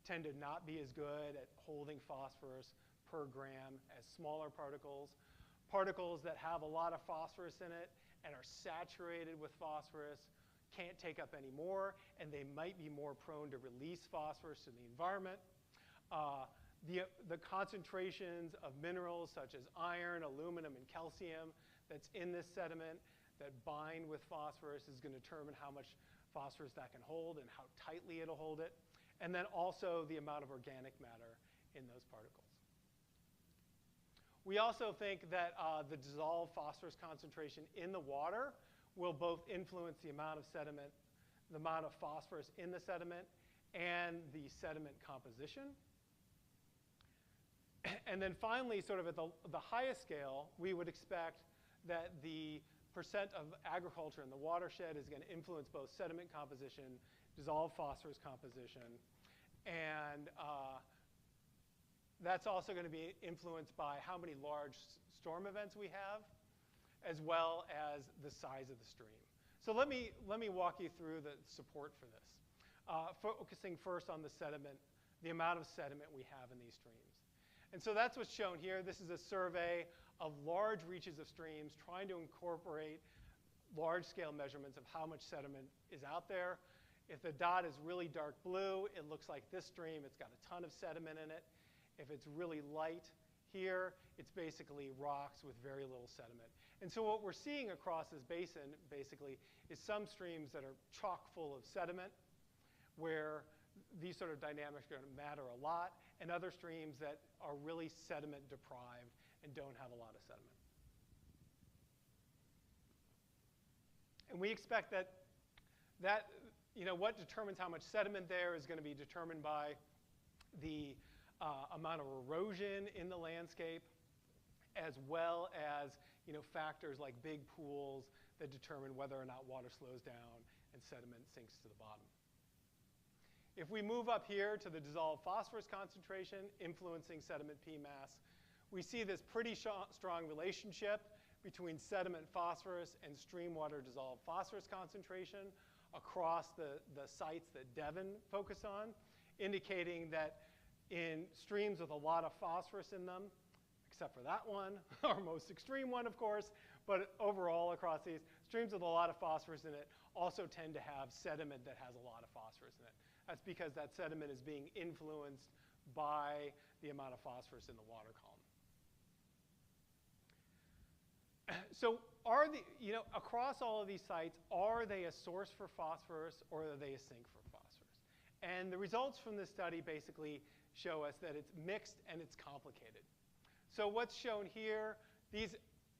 tend to not be as good at holding phosphorus per gram as smaller particles. Particles that have a lot of phosphorus in it and are saturated with phosphorus can't take up any more, and they might be more prone to release phosphorus in the environment. The concentrations of minerals such as iron, aluminum, and calcium that's in this sediment that bind with phosphorus is going to determine how much phosphorus that can hold and how tightly it'll hold it. And then also the amount of organic matter in those particles. We also think that the dissolved phosphorus concentration in the water will both influence the amount of sediment, the amount of phosphorus in the sediment, and the sediment composition. And then finally, sort of at the highest scale, we would expect that the percent of agriculture in the watershed is going to influence both sediment composition, dissolved phosphorus composition, and that's also going to be influenced by how many large storm events we have, as well as the size of the stream. So let me walk you through the support for this, focusing first on the sediment, the amount of sediment we have in these streams. And so that's what's shown here. This is a survey of large reaches of streams trying to incorporate large-scale measurements of how much sediment is out there. If the dot is really dark blue, it looks like this stream. It's got a ton of sediment in it. If it's really light here, it's basically rocks with very little sediment. And so what we're seeing across this basin, basically, is some streams that are chock full of sediment, where these sort of dynamics are going to matter a lot, and other streams that are really sediment deprived and don't have a lot of sediment. And we expect that what determines how much sediment there is going to be determined by the amount of erosion in the landscape, as well as factors like big pools that determine whether or not water slows down and sediment sinks to the bottom. If we move up here to the dissolved phosphorus concentration influencing sediment P mass, we see this pretty strong relationship between sediment phosphorus and stream water dissolved phosphorus concentration across the sites that Devin focused on, indicating that in streams with a lot of phosphorus in them, except for that one, our most extreme one, of course, but overall across these, streams with a lot of phosphorus in it also tend to have sediment that has a lot of phosphorus in it. That's because that sediment is being influenced by the amount of phosphorus in the water column. So across all of these sites, are they a source for phosphorus or are they a sink for phosphorus? And the results from this study basically show us that it's mixed and it's complicated. So what's shown here,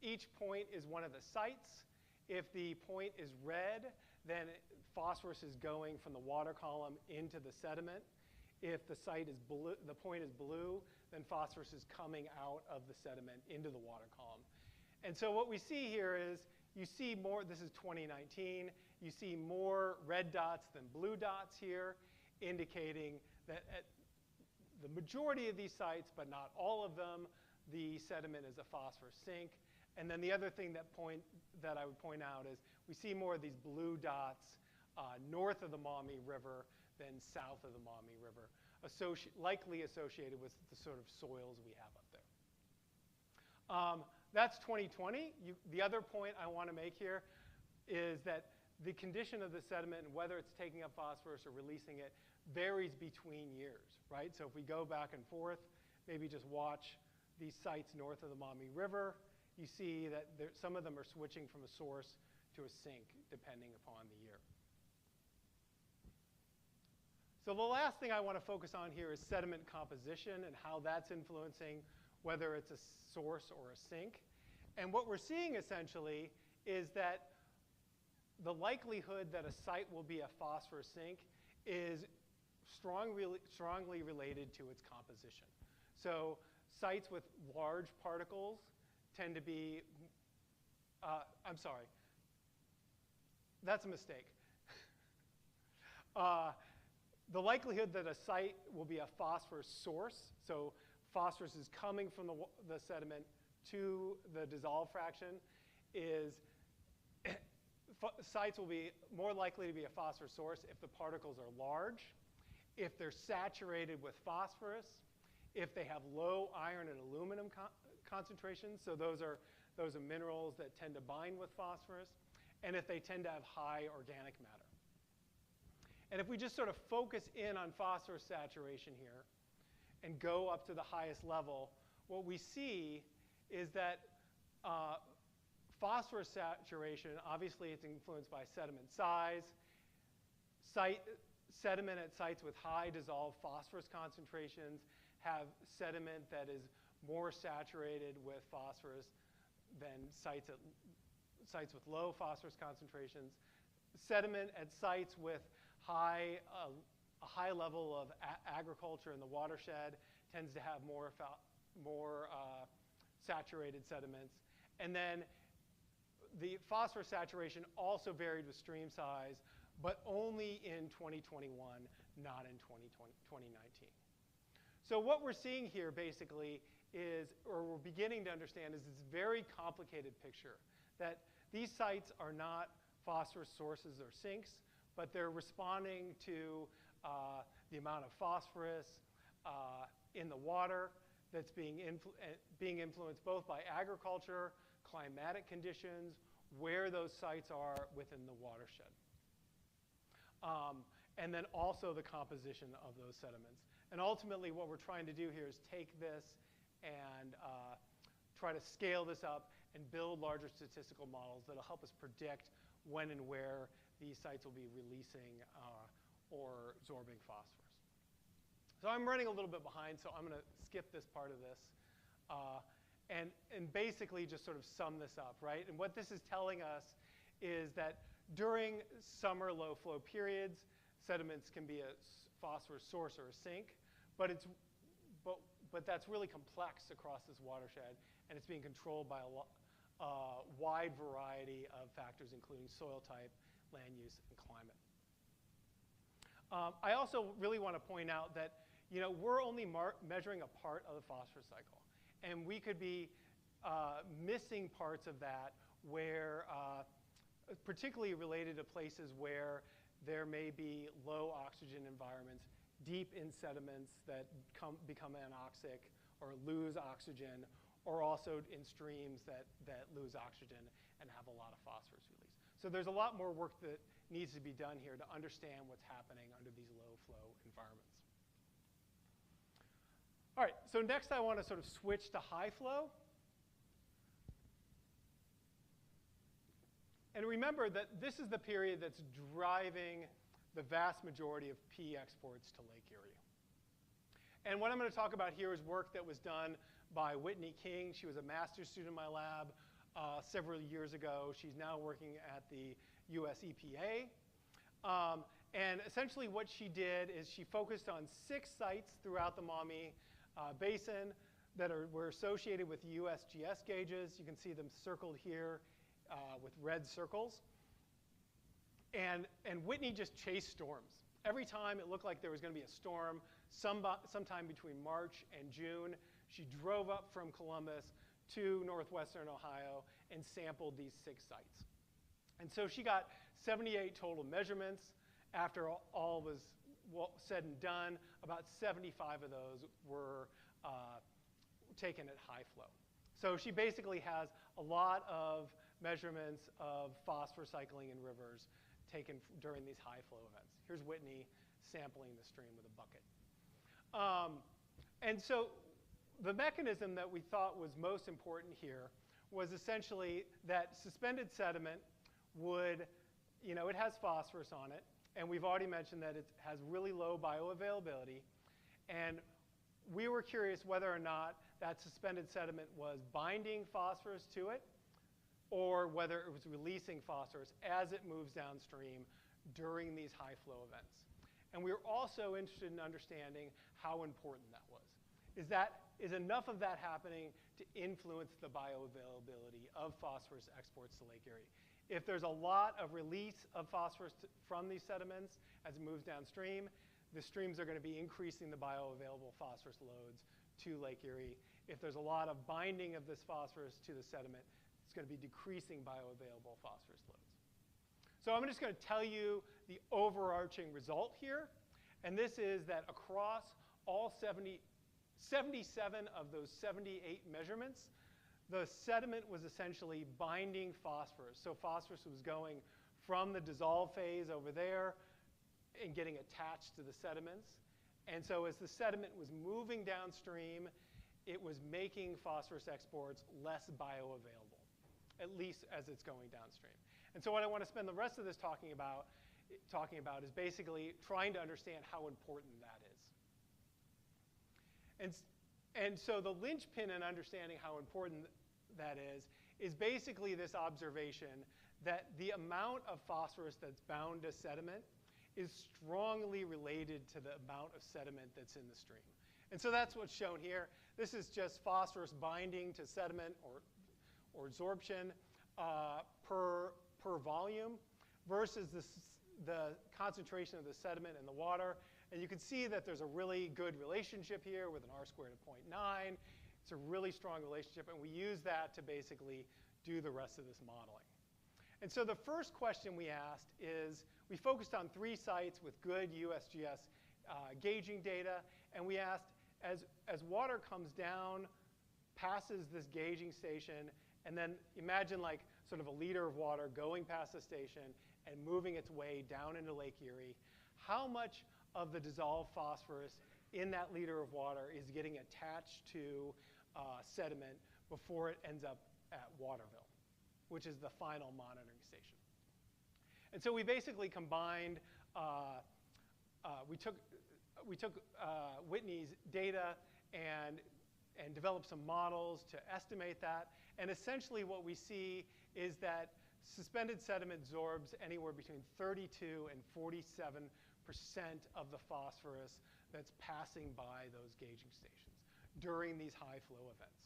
each point is one of the sites. If the point is red, then phosphorus is going from the water column into the sediment. If the site is blue, the point is blue, then phosphorus is coming out of the sediment into the water column. And so what we see here is you see more, this is 2019, you see more red dots than blue dots here, indicating that at the majority of these sites, but not all of them, the sediment is a phosphorus sink. And then the other thing that I would point out is we see more of these blue dots north of the Maumee River than south of the Maumee River, likely associated with the sort of soils we have up there. That's 2020. The other point I want to make here is that the condition of the sediment and whether it's taking up phosphorus or releasing it varies between years, right? So if we go back and forth, maybe just watch these sites north of the Maumee River, you see that some of them are switching from a source to a sink depending upon the year. So the last thing I want to focus on here is sediment composition and how that's influencing whether it's a source or a sink. And what we're seeing essentially is that the likelihood that a site will be a phosphorus sink is strongly related to its composition. So sites with large particles tend to be, I'm sorry, that's a mistake. The likelihood that a site will be a phosphorus source, so phosphorus is coming from the sediment to the dissolved fraction, is sites will be more likely to be a phosphorus source if the particles are large if they're saturated with phosphorus, if they have low iron and aluminum concentrations, so those are minerals that tend to bind with phosphorus, and if they tend to have high organic matter. And if we just sort of focus in on phosphorus saturation here and go up to the highest level, what we see is that phosphorus saturation, obviously it's influenced by sediment size. Sediment at sites with high dissolved phosphorus concentrations have sediment that is more saturated with phosphorus than sites with low phosphorus concentrations. Sediment at sites with a high level of agriculture in the watershed tends to have more saturated sediments. And then the phosphorus saturation also varied with stream size, but only in 2021, not in 2019. So what we're seeing here basically is, or we're beginning to understand, is this very complicated picture that these sites are not phosphorus sources or sinks, but they're responding to the amount of phosphorus in the water that's being influenced both by agriculture, climatic conditions, where those sites are within the watershed. And then also the composition of those sediments. And ultimately what we're trying to do here is take this and try to scale this up and build larger statistical models that will help us predict when and where these sites will be releasing or absorbing phosphorus. So I'm running a little bit behind, so I'm going to skip this part of this and basically just sort of sum this up, right? And what this is telling us is that during summer low flow periods, sediments can be a phosphorus source or a sink, but that's really complex across this watershed, and it's being controlled by a wide variety of factors, including soil type, land use, and climate. I also really want to point out that we're only measuring a part of the phosphorus cycle, and we could be missing parts of that where, particularly related to places where there may be low oxygen environments, deep in sediments that become anoxic or lose oxygen, or also in streams that lose oxygen and have a lot of phosphorus release. So there's a lot more work that needs to be done here to understand what's happening under these low flow environments. All right, so next I want to sort of switch to high flow. And remember that this is the period that's driving the vast majority of pea exports to Lake Erie. And what I'm going to talk about here is work that was done by Whitney King. She was a master's student in my lab several years ago. She's now working at the US EPA. And essentially what she did is she focused on 6 sites throughout the Maumee Basin that were associated with USGS gauges. You can see them circled here with red circles. And Whitney just chased storms. Every time it looked like there was going to be a storm, sometime between March and June, she drove up from Columbus to northwestern Ohio and sampled these 6 sites. And so she got 78 total measurements. After all was said and done, about 75 of those were taken at high flow. So she basically has a lot of measurements of phosphorus cycling in rivers taken during these high flow events. Here's Whitney sampling the stream with a bucket. And so the mechanism that we thought was most important here was essentially that suspended sediment would, it has phosphorus on it, and we've already mentioned that it has really low bioavailability, and we were curious whether or not that suspended sediment was binding phosphorus to it, or whether it was releasing phosphorus as it moves downstream during these high flow events. And we were also interested in understanding how important that was. Is enough of that happening to influence the bioavailability of phosphorus exports to Lake Erie? If there's a lot of release of phosphorus from these sediments as it moves downstream, the streams are going to be increasing the bioavailable phosphorus loads to Lake Erie. If there's a lot of binding of this phosphorus to the sediment, it's going to be decreasing bioavailable phosphorus loads. So I'm just going to tell you the overarching result here, And this is that across all 77 of those 78 measurements, the sediment was essentially binding phosphorus. So phosphorus was going from the dissolve phase over there and getting attached to the sediments. And so as the sediment was moving downstream, it was making phosphorus exports less bioavailable, at least as it's going downstream. And so what I want to spend the rest of this talking about is basically trying to understand how important that is. And so the linchpin in understanding how important that is basically this observation that the amount of phosphorus that's bound to sediment is strongly related to the amount of sediment that's in the stream. And so that's what's shown here. This is just phosphorus binding to sediment or absorption per volume versus the concentration of the sediment in the water. And you can see that there's a really good relationship here with an R squared of 0.9. It's a really strong relationship, and we use that to basically do the rest of this modeling. And so the first question we asked is, we focused on 3 sites with good USGS gauging data, and we asked, as water comes down, passes this gauging station, and then imagine like sort of a liter of water going past the station and moving its way down into Lake Erie, how much of the dissolved phosphorus in that liter of water is getting attached to sediment before it ends up at Waterville, which is the final monitoring station. And so we basically combined, we took Whitney's data and developed some models to estimate that. And essentially what we see is that suspended sediment absorbs anywhere between 32 and 47% of the phosphorus that's passing by those gauging stations during these high flow events.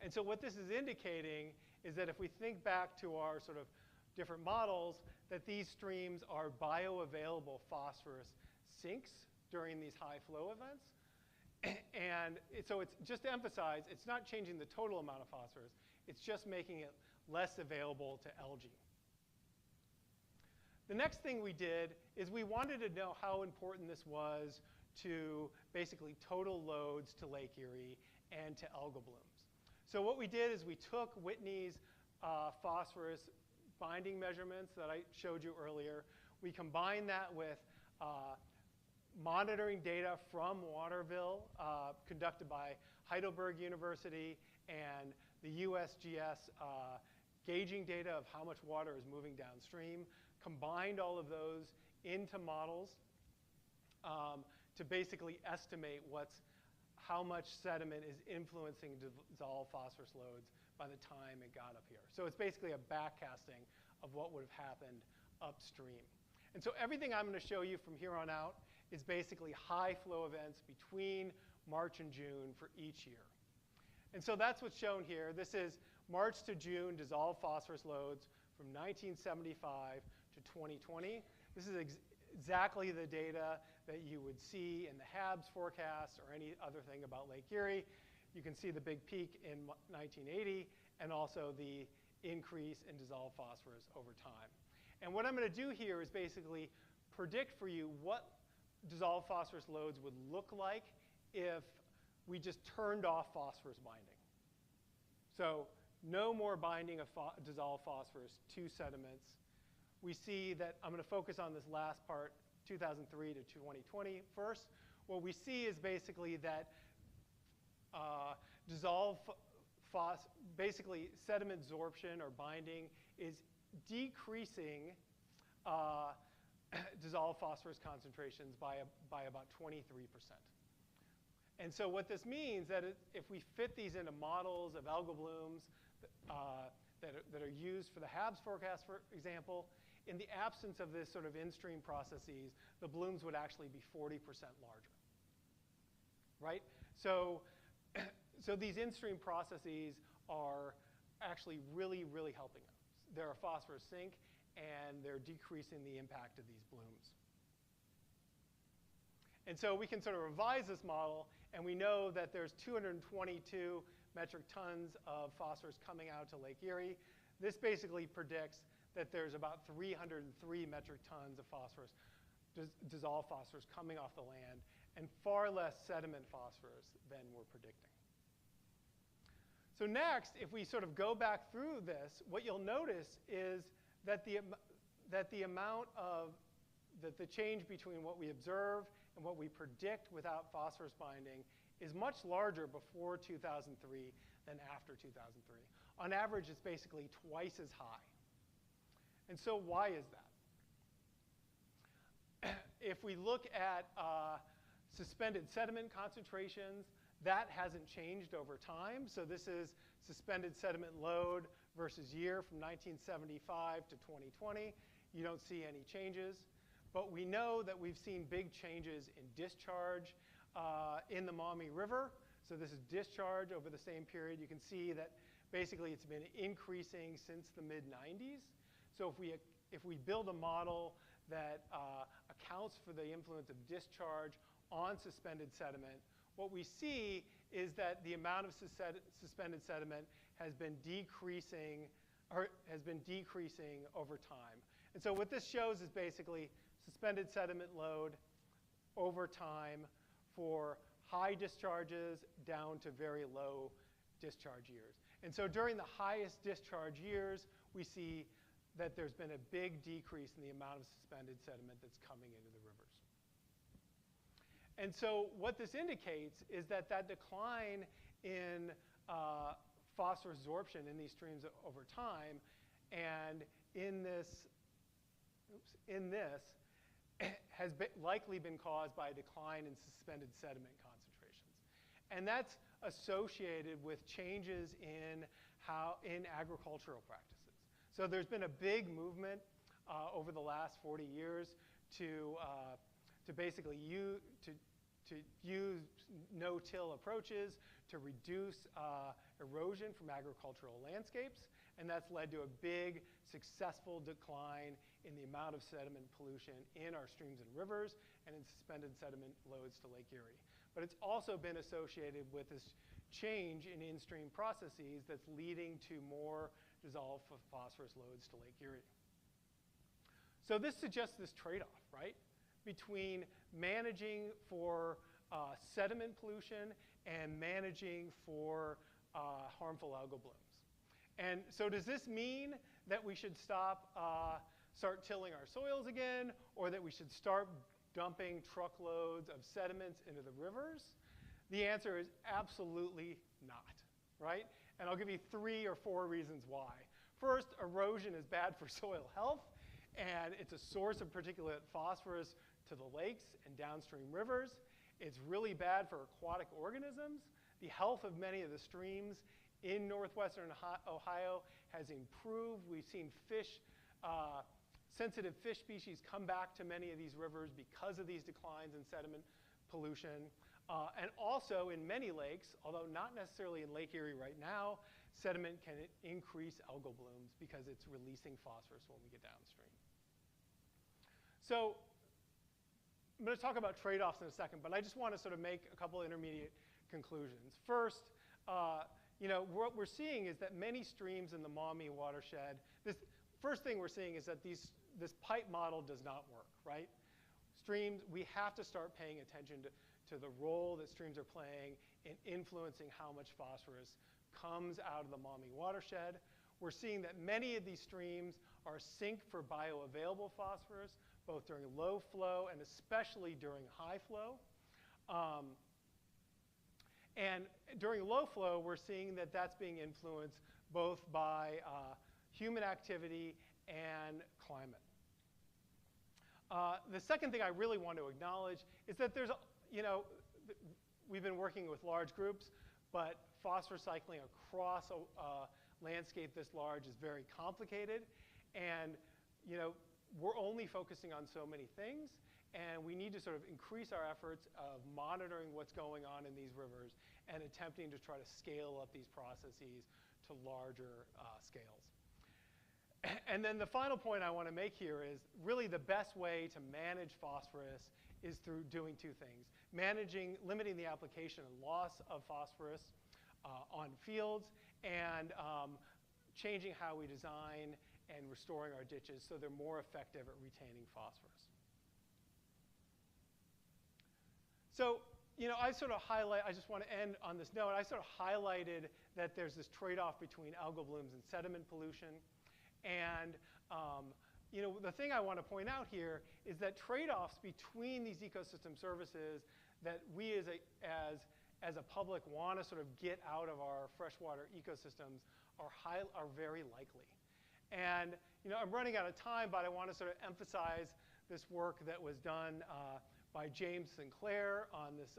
And so what this is indicating is that if we think back to our sort of different models, that these streams are bioavailable phosphorus sinks during these high flow events. And so it's just to emphasize, it's not changing the total amount of phosphorus. It's just making it less available to algae. The next thing we did is we wanted to know how important this was to basically total loads to Lake Erie and to algal blooms. So what we did is we took Whitney's phosphorus binding measurements that I showed you earlier. We combined that with monitoring data from Waterville conducted by Heidelberg University and the USGS gauging data of how much water is moving downstream, combined all of those into models to basically estimate how much sediment is influencing dissolved phosphorus loads by the time it got up here. So it's basically a backcasting of what would have happened upstream. And so everything I'm going to show you from here on out is basically high flow events between March and June for each year. And so that's what's shown here. This is March to June dissolved phosphorus loads from 1975 to 2020. This is exactly the data that you would see in the HABS forecast or any other thing about Lake Erie. You can see the big peak in 1980 and also the increase in dissolved phosphorus over time. And what I'm going to do here is basically predict for you what dissolved phosphorus loads would look like if we just turned off phosphorus binding. So no more binding of dissolved phosphorus to sediments. We see that I'm going to focus on this last part, 2003 to 2020 first. What we see is basically that basically sediment absorption or binding is decreasing dissolved phosphorus concentrations by about 23%. And so what this means that if we fit these into models of algal blooms that are used for the HABS forecast, for example, in the absence of this sort of in-stream processes, the blooms would actually be 40% larger, right? So these in-stream processes are actually really, really helping us. They're a phosphorus sink, and they're decreasing the impact of these blooms. And so we can sort of revise this model, and we know that there's 222 metric tons of phosphorus coming out to Lake Erie. This basically predicts that there's about 303 metric tons of phosphorus dissolved phosphorus coming off the land and far less sediment phosphorus than we're predicting. So next, if we sort of go back through this, what you'll notice is that the change between what we observe and what we predict without phosphorus binding is much larger before 2003 than after 2003. On average, it's basically twice as high. And so why is that? If we look at suspended sediment concentrations, that hasn't changed over time. So this is suspended sediment load versus year from 1975 to 2020. You don't see any changes. But we know that we've seen big changes in discharge in the Maumee River. So this is discharge over the same period. You can see that basically it's been increasing since the mid-90s. So if we build a model that accounts for the influence of discharge on suspended sediment, what we see is that the amount of suspended sediment has been decreasing over time. And so what this shows is basically suspended sediment load over time for high discharges down to very low discharge years. And so during the highest discharge years, we see that there's been a big decrease in the amount of suspended sediment that's coming into the rivers. And so what this indicates is that that decline in phosphorus absorption in these streams over time, and in this has likely been caused by a decline in suspended sediment concentrations. And that's associated with changes in agricultural practices. So there's been a big movement over the last 40 years to basically use no-till approaches to reduce erosion from agricultural landscapes. And that's led to a big, successful decline in the amount of sediment pollution in our streams and rivers and in suspended sediment loads to Lake Erie. But it's also been associated with this change in in-stream processes that's leading to more dissolved phosphorus loads to Lake Erie. So this suggests this trade-off, right, between managing for sediment pollution and managing for harmful algal blooms. And so does this mean that we should start tilling our soils again, or that we should start dumping truckloads of sediments into the rivers? The answer is absolutely not, right? And I'll give you 3 or 4 reasons why. First, erosion is bad for soil health, and it's a source of particulate phosphorus to the lakes and downstream rivers. It's really bad for aquatic organisms. The health of many of the streams in northwestern Ohio has improved. We've seen sensitive fish species come back to many of these rivers because of these declines in sediment pollution. And also in many lakes, although not necessarily in Lake Erie right now, sediment can increase algal blooms because it's releasing phosphorus when we get downstream. So I'm going to talk about trade-offs in a second, but I just want to sort of make a couple intermediate conclusions. First, what we're seeing is that many streams in the Maumee watershed, first thing we're seeing is that this pipe model does not work, right? Streams, we have to start paying attention to the role that streams are playing in influencing how much phosphorus comes out of the Maumee watershed. We're seeing that many of these streams are a sink for bioavailable phosphorus, both during low flow and especially during high flow. And during low flow, we're seeing that that's being influenced both by human activity and climate. The second thing I really want to acknowledge is that there's, we've been working with large groups, but phosphorus cycling across a landscape this large is very complicated. And, we're only focusing on so many things. And we need to sort of increase our efforts of monitoring what's going on in these rivers and attempting to try to scale up these processes to larger scales. And then the final point I want to make here is really the best way to manage phosphorus is through doing 2 things. Limiting the application and loss of phosphorus on fields, and changing how we design and restoring our ditches so they're more effective at retaining phosphorus. So, I sort of I just want to end on this note. I sort of highlighted that there's this trade-off between algal blooms and sediment pollution. And, the thing I want to point out here is that trade-offs between these ecosystem services that we as a public want to sort of get out of our freshwater ecosystems are very likely. And, I'm running out of time, but I want to sort of emphasize this work that was done by James Sinclair on this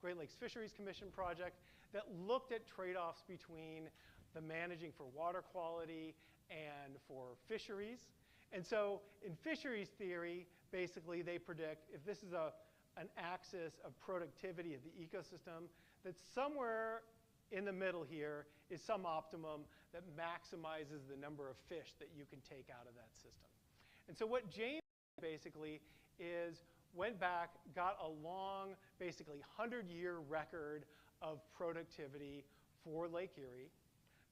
Great Lakes Fisheries Commission project that looked at trade-offs between the managing for water quality and for fisheries. And so in fisheries theory, basically they predict if this is an axis of productivity of the ecosystem, that somewhere in the middle here is some optimum that maximizes the number of fish that you can take out of that system. And so what James basically is went back, got a long, basically 100-year record of productivity for Lake Erie,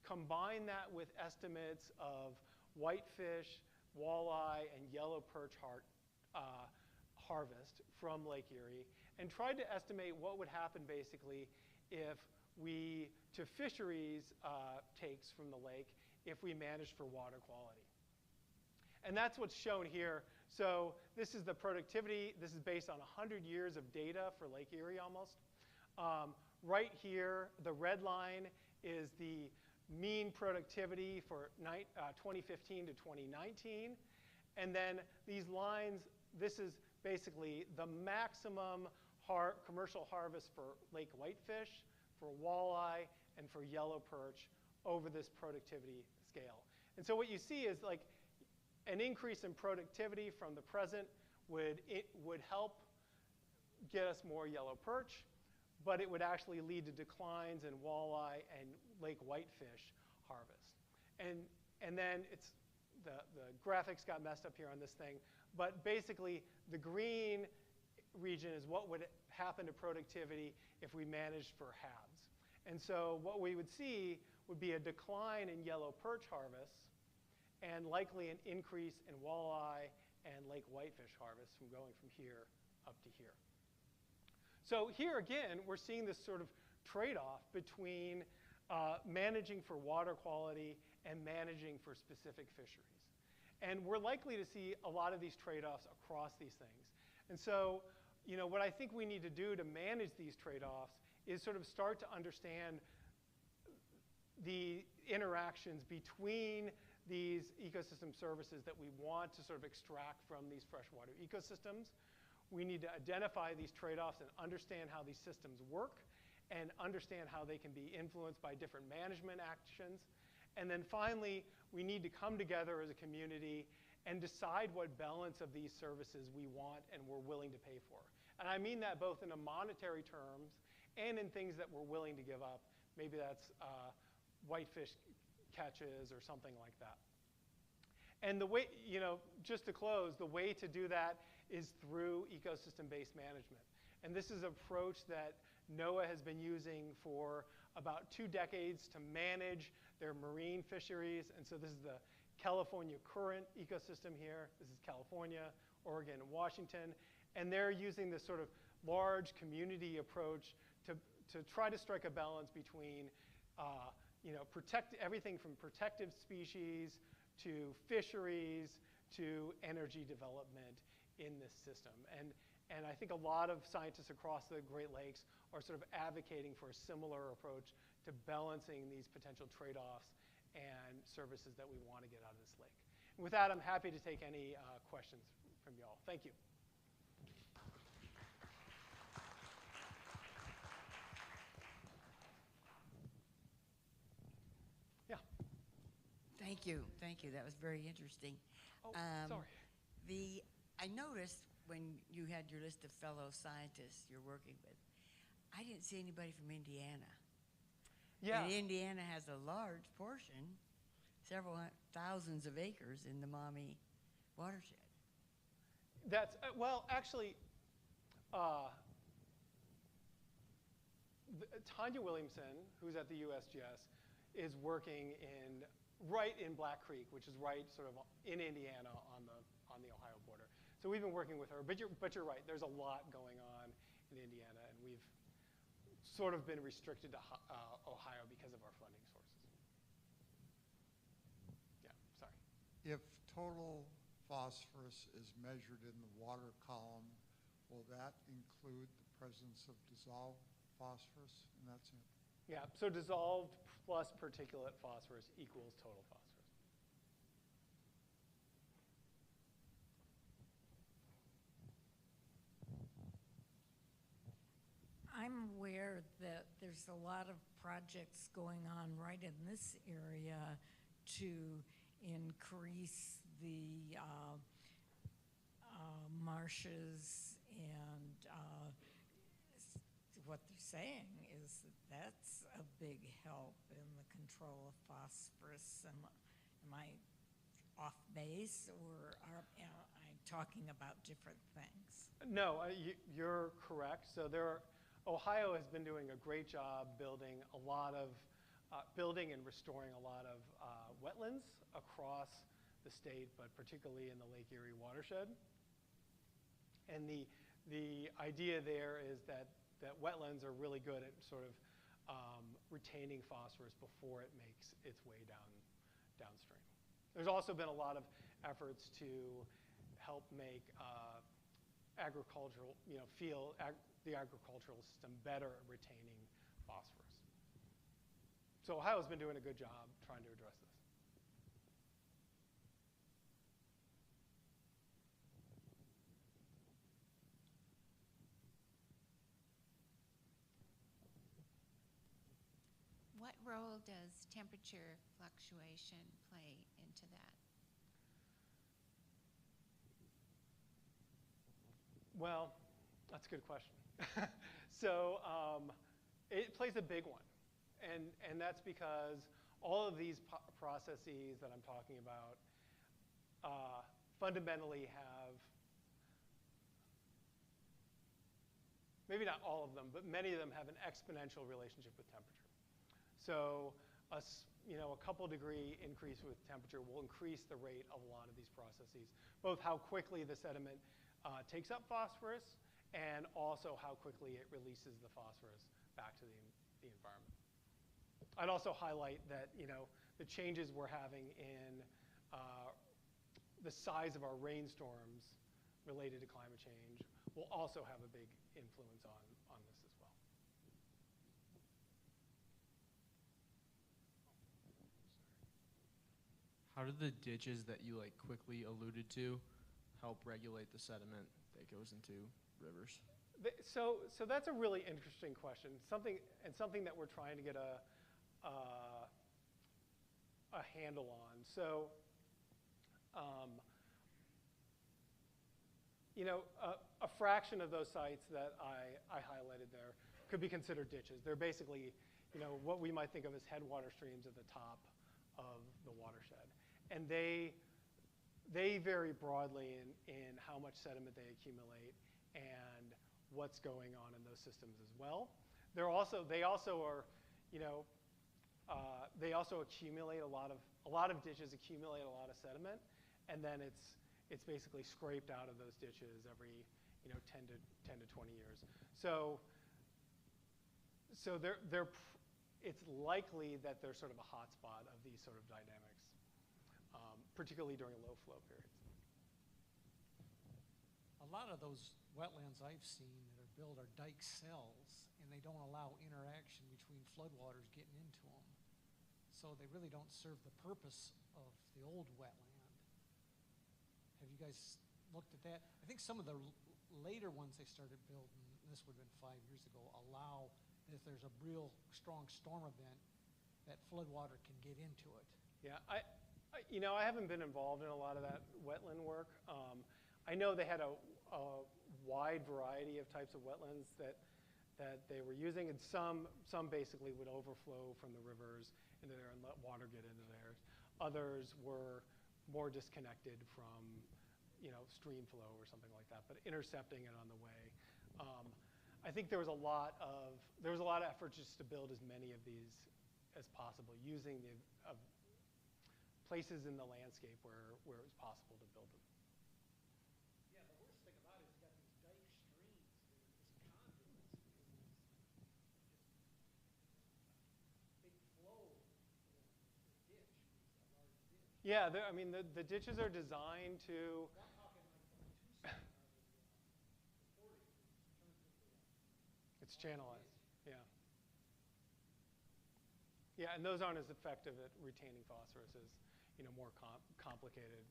combined that with estimates of whitefish, walleye, and yellow perch harvest from Lake Erie, and tried to estimate what would happen basically if we, to fisheries takes from the lake, if we managed for water quality. And that's what's shown here. So this is the productivity. This is based on 100 years of data for Lake Erie almost. Right here, the red line is the mean productivity for 2015 to 2019. And then these lines, this is basically the maximum commercial harvest for lake whitefish, for walleye, and for yellow perch over this productivity scale. And so what you see is like an increase in productivity from the present would help get us more yellow perch, but it would actually lead to declines in walleye and lake whitefish harvest. And then it's the graphics got messed up here on this thing, but basically the green region is what would happen to productivity if we managed for halves. And so what we would see would be a decline in yellow perch harvests and likely an increase in walleye and lake whitefish harvest from going from here up to here. So here again, we're seeing this sort of trade-off between managing for water quality and managing for specific fisheries. And we're likely to see a lot of these trade-offs across these things. And so, what I think we need to do to manage these trade-offs is sort of start to understand the interactions between these ecosystem services that we want to sort of extract from these freshwater ecosystems. We need to identify these trade-offs and understand how these systems work and understand how they can be influenced by different management actions. And then finally, we need to come together as a community and decide what balance of these services we want and we're willing to pay for. And I mean that both in a monetary terms and in things that we're willing to give up. Maybe that's whitefish catches or something like that. And the way, just to close, the way to do that is through ecosystem-based management. And this is an approach that NOAA has been using for about 2 decades to manage their marine fisheries. And so this is the California current ecosystem here. This is California, Oregon, and Washington. And they're using this sort of large community approach to try to strike a balance between everything from protected species to fisheries to energy development in this system. And I think a lot of scientists across the Great Lakes are sort of advocating for a similar approach to balancing these potential trade-offs and services that we want to get out of this lake. And with that, I'm happy to take any questions from you all. Thank you. Yeah. Thank you. Thank you. That was very interesting. Oh, sorry. I noticed when you had your list of fellow scientists you're working with, I didn't see anybody from Indiana. Yeah. And Indiana has a large portion, several thousands of acres in the Maumee watershed. That's, well, actually, Tanya Williamson, who's at the USGS, is working right in Black Creek, which is right sort of in Indiana on the Ohio border. So we've been working with her, but you're right. There's a lot going on in Indiana, and we've sort of been restricted to Ohio because of our funding sources. Yeah, sorry. If total phosphorus is measured in the water column, will that include the presence of dissolved phosphorus in that sample? Yeah, so dissolved plus particulate phosphorus equals total phosphorus. I'm aware that there's a lot of projects going on right in this area to increase the marshes, and what they're saying is that that's a big help in the control of phosphorus. Am I off base, or am I talking about different things? No, you're correct. So Ohio has been doing a great job building a lot of, building and restoring a lot of wetlands across the state, but particularly in the Lake Erie watershed. And the idea there is that wetlands are really good at sort of retaining phosphorus before it makes its way downstream. There's also been a lot of efforts to help make agricultural, the agricultural system better at retaining phosphorus. So Ohio's been doing a good job trying to address this. What role does temperature fluctuation play into that? Well, that's a good question. So it plays a big one. And that's because all of these processes that I'm talking about fundamentally have, maybe not all of them, but many of them have an exponential relationship with temperature. So a couple degree increase with temperature will increase the rate of a lot of these processes, both how quickly the sediment takes up phosphorus and also how quickly it releases the phosphorus back to the environment. I'd also highlight that the changes we're having in the size of our rainstorms related to climate change will also have a big influence on this as well. How do the ditches that you quickly alluded to help regulate the sediment that goes into rivers? So that's a really interesting question. Something that we're trying to get a handle on. So, a fraction of those sites that I highlighted there could be considered ditches. They're basically, what we might think of as headwater streams at the top of the watershed. And they vary broadly in how much sediment they accumulate and what's going on in those systems as well. They also accumulate a lot of ditches accumulate a lot of sediment, and then it's basically scraped out of those ditches every 10 to 20 years. So it's likely that they're sort of a hotspot of these sort of dynamics, particularly during low flow periods. A lot of those wetlands I've seen that are built are dike cells, and they don't allow interaction between floodwaters getting into them. So they really don't serve the purpose of the old wetland. Have you guys looked at that? I think some of the later ones they started building, this would have been 5 years ago, allow if there's a real strong storm event that floodwater can get into it. Yeah, I haven't been involved in a lot of that wetland work. I know they had a wide variety of types of wetlands that they were using, and some basically would overflow from the rivers into there and let water get into there. Others were more disconnected from stream flow or something like that, but intercepting it on the way. I think there was a lot of effort just to build as many of these as possible, using the places in the landscape where it was possible to build them. Yeah, the worst thing about it is you got these dike streams, these conduits, Yeah, I mean, the ditches are designed to, it's channelized, yeah. Yeah, and those aren't as effective at retaining phosphorus as, more complicated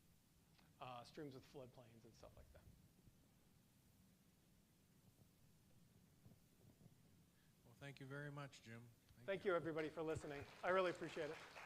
streams with floodplains and stuff like that. Well, thank you very much, Jim. Thank you, everybody, for listening. I really appreciate it.